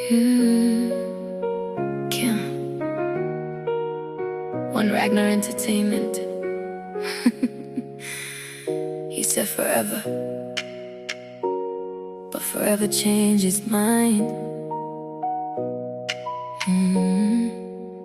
Kim. One Ragnar Entertainment. He said forever, but forever changed his mind.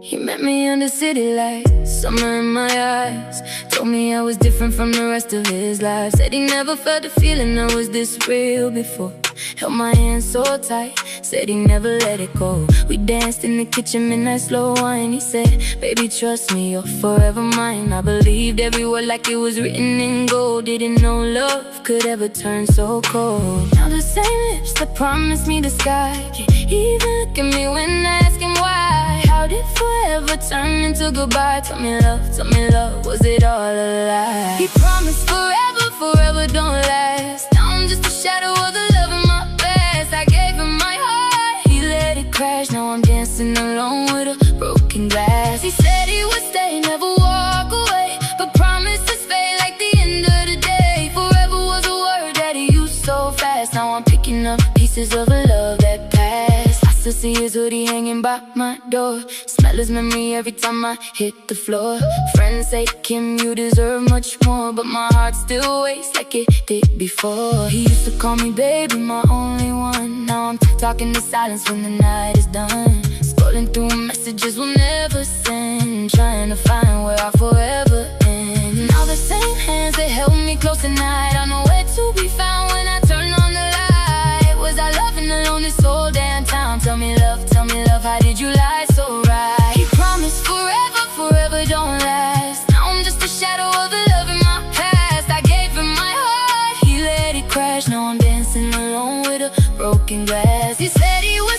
He met me under city lights, summer in my eyes. Told me I was different from the rest of his life. Said he never felt the feeling I was this real before. Held my hand so tight, said he never let it go. We danced in the kitchen, midnight slow wine. He said, baby, trust me, you're forever mine. I believed every word like it was written in gold. Didn't know love could ever turn so cold. Now the same lips that promised me the sky can't even look at me when I ask him why. How did forever turn into goodbye? Tell me love, was it all a lie? He promised forever, forever don't last. Now I'm just a shadow of the love in my past. I gave him my heart, he let it crash. Now I'm dancing alone with a broken glass. He said he would stay, never walk away, but promises fade like the end of the day. Forever was a word that he used so fast. Now I'm picking up pieces of a love that passed. I still see his hoodie hanging by my door, smell his memory every time I hit the floor. Friends say, Kim, you deserve much more, but my heart still waits like it did before. He used to call me baby, my only one. Now I'm talking to silence when the night is done. Scrolling through messages we'll never send, trying to find where our forever ends. Now the same hands that held me close at night are nowhere to be found when I turn on the light. Was I loving alone this whole damn time? Tell me love, how did you lie so right? He promised forever, forever don't last. Now I'm just a shadow of the love in my past. I gave him my heart, he let it crash. Now I'm dancing alone with a broken glass. He said he would